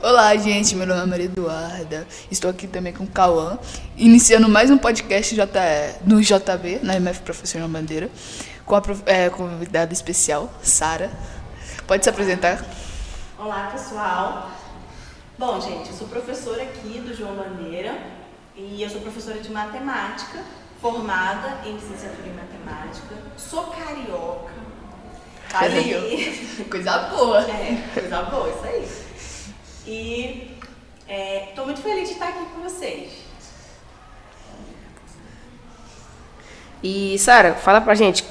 Olá, gente, meu nome é Maria Eduarda, estou aqui também com o Cauã, iniciando mais um podcast no JB, na MF Professor Bandeira, com a convidada especial, Sara. Pode se apresentar? Olá, pessoal. Bom, gente, eu sou professora aqui do João Bandeira e eu sou professora de matemática, formada em licenciatura em matemática, sou carioca. Coisa boa. Coisa boa, isso aí. E estou muito feliz de estar aqui com vocês. E, Sara, fala pra gente,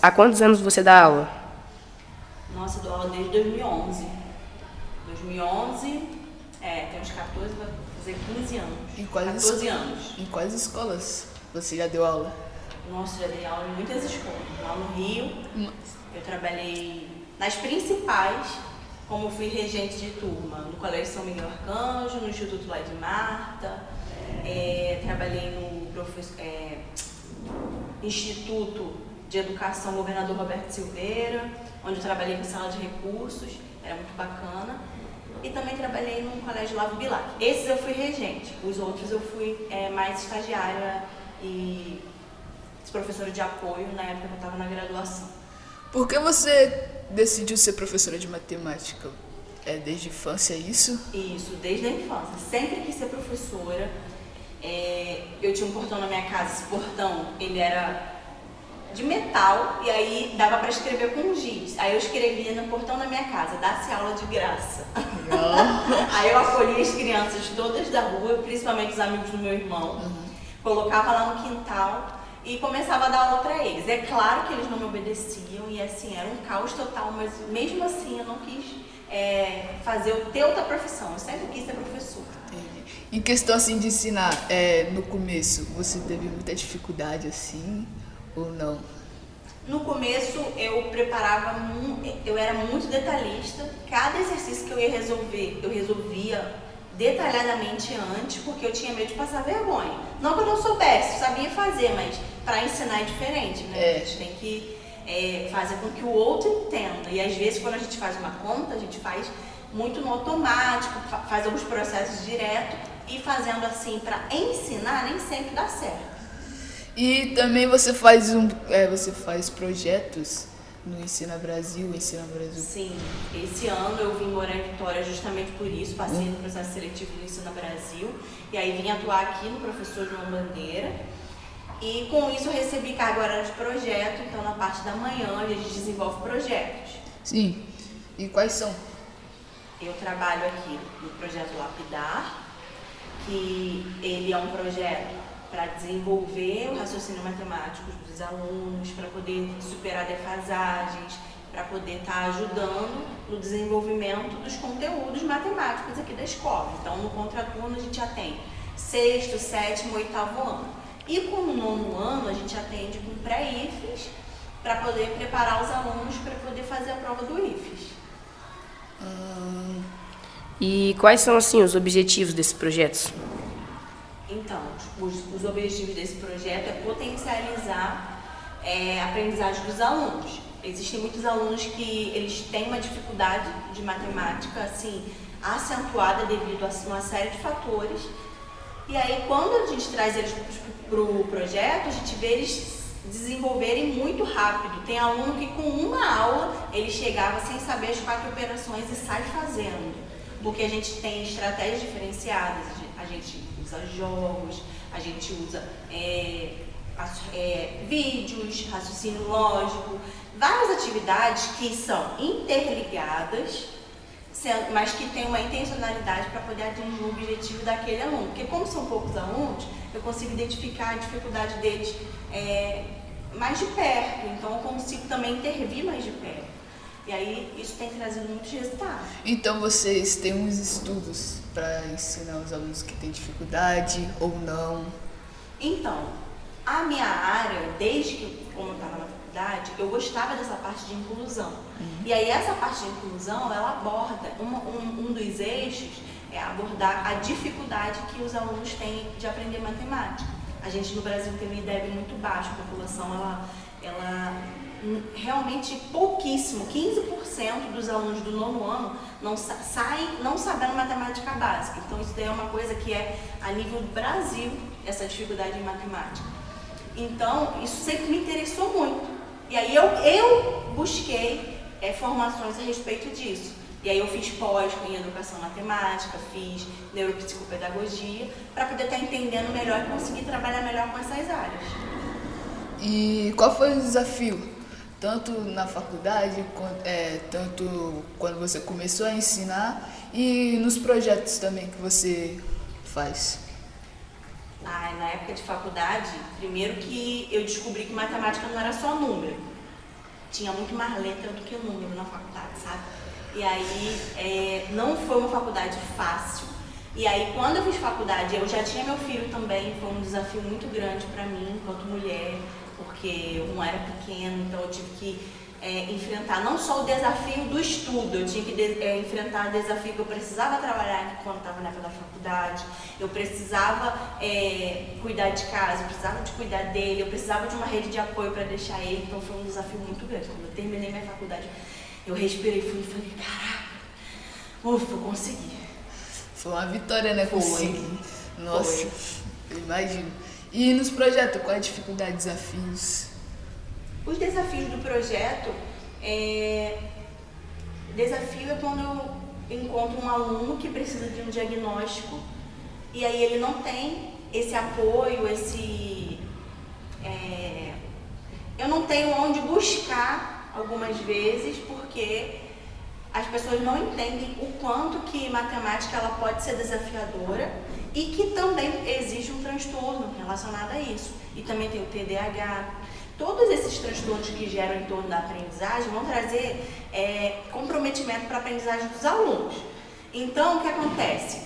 há quantos anos você dá aula? Nossa, eu dou aula desde 2011. 2011, tem uns 14, vai fazer 15 anos. 14 anos. Em quais escolas você já deu aula? Nossa, já dei aula em muitas escolas. Lá no Rio, eu trabalhei nas principais, como fui regente de turma, no Colégio São Miguel Arcanjo, no Instituto lá de Marta, trabalhei no Instituto de Educação Governador Roberto Silveira, onde eu trabalhei com sala de recursos, era muito bacana. E também trabalhei no Colégio Lavo Bilac. Esses eu fui regente, os outros eu fui mais estagiária e professora de apoio na época que eu estava na graduação. Por que você decidiu ser professora de matemática? É desde a infância isso? Isso, desde a infância. Sempre quis ser professora. Eu tinha um portão na minha casa, esse portão, ele era de metal e aí dava para escrever com giz. Aí eu escrevia no portão da minha casa, dá-se aula de graça. Aí eu acolhia as crianças todas da rua, principalmente os amigos do meu irmão, colocava lá no quintal e começava a dar aula para eles. É claro que eles não me obedeciam e assim, era um caos total, mas mesmo assim eu não quis ter outra profissão, eu sempre quis ser professora. Entendi. Em questão assim de ensinar, no começo, você teve muita dificuldade assim ou não? No começo eu eu era muito detalhista, cada exercício que eu ia resolver, eu resolvia detalhadamente antes, porque eu tinha medo de passar vergonha. Não que eu não soubesse, sabia fazer, mas para ensinar é diferente, né? A gente tem que fazer com que o outro entenda. E às vezes quando a gente faz uma conta, a gente faz muito no automático, faz alguns processos direto e fazendo assim para ensinar nem sempre dá certo. E também você faz projetos no Ensina Brasil. Sim, esse ano eu vim morar em Vitória justamente por isso, passei no processo seletivo do Ensina Brasil e aí vim atuar aqui no Professor João Bandeira e com isso eu recebi carga horária de projeto, então na parte da manhã a gente desenvolve projetos. Sim, e quais são? Eu trabalho aqui no projeto Lapidar, que ele é um projeto para desenvolver o raciocínio matemático dos alunos, para poder superar defasagens, para poder estar ajudando no desenvolvimento dos conteúdos matemáticos aqui da escola. Então, no contraturno, a gente atende 6º, 7º, 8º ano. E com o 9º ano, a gente atende com pré-IFES, para poder preparar os alunos para poder fazer a prova do IFES. E quais são, assim, os objetivos desses projetos? Então, os objetivos desse projeto é potencializar a aprendizagem dos alunos. Existem muitos alunos que eles têm uma dificuldade de matemática assim, acentuada devido a uma série de fatores. E aí, quando a gente traz eles para o projeto, a gente vê eles desenvolverem muito rápido. Tem aluno que com uma aula ele chegava sem saber as 4 operações e sai fazendo. Porque a gente tem estratégias diferenciadas, a gente usa jogos, a gente usa vídeos, raciocínio lógico, várias atividades que são interligadas, mas que têm uma intencionalidade para poder atingir o objetivo daquele aluno. Porque como são poucos alunos, eu consigo identificar a dificuldade deles mais de perto, então eu consigo também intervir mais de perto. E aí isso tem trazido muitos resultados. Então vocês têm uns estudos para ensinar os alunos que têm dificuldade ou não? Então, a minha área, desde que, como eu estava na faculdade, eu gostava dessa parte de inclusão. E aí essa parte de inclusão, ela aborda, um dos eixos é abordar a dificuldade que os alunos têm de aprender matemática. A gente no Brasil tem um IDEB muito baixo, a população ela realmente pouquíssimo, 15% dos alunos do nono ano saem não sabendo matemática básica. Então isso daí é uma coisa que é a nível do Brasil, essa dificuldade em matemática. Então isso sempre me interessou muito. E aí eu busquei formações a respeito disso. E aí eu fiz pós em educação matemática, fiz neuropsicopedagogia, para poder estar entendendo melhor e conseguir trabalhar melhor com essas áreas. E qual foi o desafio? Tanto na faculdade, tanto quando você começou a ensinar e nos projetos também que você faz? Na época de faculdade, primeiro que eu descobri que matemática não era só número. Tinha muito mais letra do que número na faculdade, sabe? E aí não foi uma faculdade fácil. E aí quando eu fiz faculdade, eu já tinha meu filho também, foi um desafio muito grande para mim, enquanto mulher, porque eu não era pequena, então eu tive que enfrentar não só o desafio do estudo, eu tinha que enfrentar o desafio que eu precisava trabalhar quando estava na época da faculdade, eu precisava cuidar de casa, eu precisava de cuidar dele, eu precisava de uma rede de apoio para deixar ele, então foi um desafio muito grande. Quando eu terminei minha faculdade, eu respirei fundo e falei, caraca, ufa, eu consegui. Foi uma vitória, né? Consegui. Nossa, Foi. eu imagino. E nos projetos, quais dificuldades, desafios? Os desafios do projeto, desafio é quando eu encontro um aluno que precisa de um diagnóstico e aí ele não tem esse apoio, eu não tenho onde buscar algumas vezes porque as pessoas não entendem o quanto que matemática ela pode ser desafiadora e que também exige um transtorno relacionado a isso. E também tem o TDAH. Todos esses transtornos que geram em torno da aprendizagem vão trazer comprometimento para a aprendizagem dos alunos. Então, o que acontece?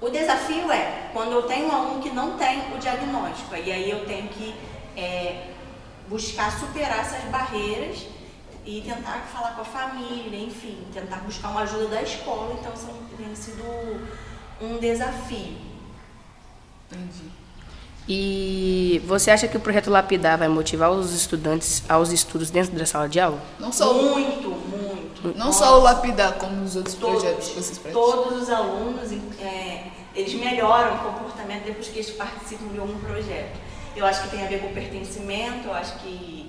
O desafio é quando eu tenho um aluno que não tem o diagnóstico, e aí eu tenho que buscar superar essas barreiras e tentar falar com a família, enfim, tentar buscar uma ajuda da escola. Então, isso tem sido um desafio. Entendi. E você acha que o projeto Lapidar vai motivar os estudantes aos estudos dentro da sala de aula? Não só Muito. Não só o Lapidar, como os outros projetos que vocês praticam. Todos os alunos, eles melhoram o comportamento depois que eles participam de algum projeto. Eu acho que tem a ver com pertencimento, eu acho que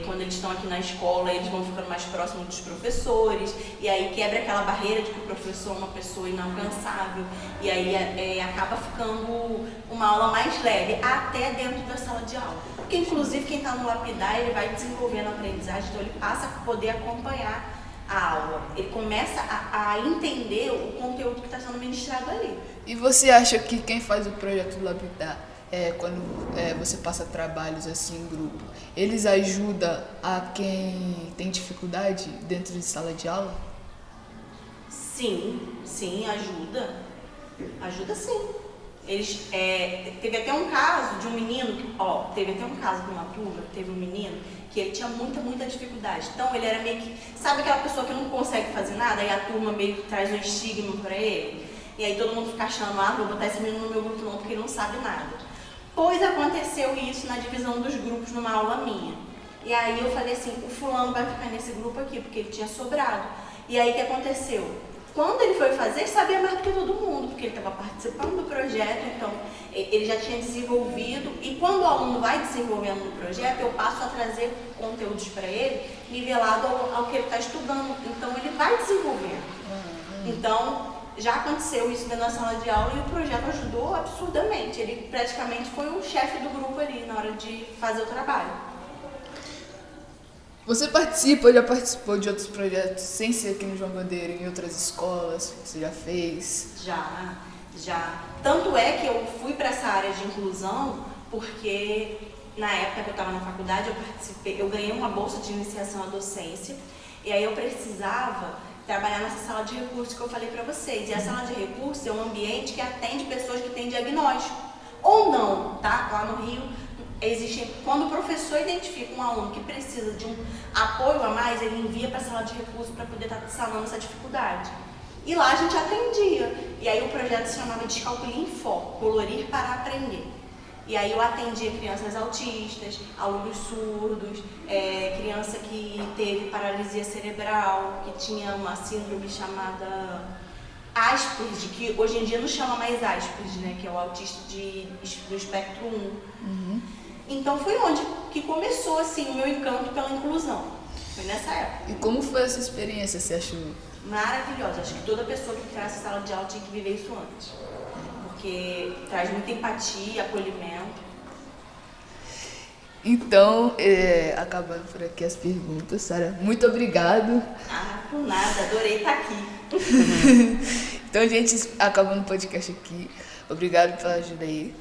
quando eles estão aqui na escola, eles vão ficando mais próximos dos professores, e aí quebra aquela barreira de que o professor é uma pessoa inalcançável, e aí acaba ficando uma aula mais leve, até dentro da sala de aula. Porque, inclusive, quem está no Lapidar, ele vai desenvolvendo a aprendizagem, então ele passa a poder acompanhar a aula. Ele começa a entender o conteúdo que está sendo ministrado ali. E você acha que quem faz o projeto do Lapidar, quando você passa trabalhos assim em grupo, eles ajudam a quem tem dificuldade dentro de sala de aula? Sim, ajuda. Ajuda sim. Eles, teve até um caso de um menino, teve até um caso de uma turma, teve um menino que ele tinha muita dificuldade. Então ele era meio que, sabe aquela pessoa que não consegue fazer nada, aí a turma meio que traz um estigma para ele, e aí todo mundo fica achando, vou botar esse menino no meu grupo não, porque ele não sabe nada. Pois aconteceu isso na divisão dos grupos numa aula minha. E aí eu falei assim, o fulano vai ficar nesse grupo aqui, porque ele tinha sobrado. E aí o que aconteceu? Quando ele foi fazer, ele sabia mais do que todo mundo, porque ele estava participando do projeto, então ele já tinha desenvolvido. E quando o aluno vai desenvolvendo no projeto, eu passo a trazer conteúdos para ele, nivelado ao que ele está estudando. Então ele vai desenvolvendo. Então, já aconteceu isso dentro da sala de aula e o projeto ajudou absurdamente. Ele praticamente foi o chefe do grupo ali na hora de fazer o trabalho. Você já participou de outros projetos sem ser aqui no João Bandeira, em outras escolas? Você já fez? Já. Tanto é que eu fui para essa área de inclusão porque na época que eu estava na faculdade eu ganhei uma bolsa de iniciação à docência e aí eu precisava trabalhar nessa sala de recursos que eu falei para vocês. E a sala de recursos é um ambiente que atende pessoas que têm diagnóstico. Ou não, tá? Lá no Rio, quando o professor identifica um aluno que precisa de um apoio a mais, ele envia para a sala de recursos para poder estar sanando essa dificuldade. E lá a gente atendia. E aí o projeto se chamava Descalculia em Foco, Colorir para Aprender. E aí eu atendia crianças autistas, alunos surdos, criança que teve paralisia cerebral, que tinha uma síndrome chamada Asperger, que hoje em dia não chama mais Asperger, né, que é o autista do espectro 1. Então foi onde que começou assim, o meu encanto pela inclusão. Foi nessa época. E como foi essa experiência, você achou? Maravilhosa. Acho que toda pessoa que entrasse na sala de aula tinha que viver isso antes. Porque traz muita empatia, acolhimento. Então, acabando por aqui as perguntas, Sara, muito obrigado. Ah, por nada, adorei estar aqui. Então, gente, acabando o podcast aqui. Obrigado pela ajuda aí.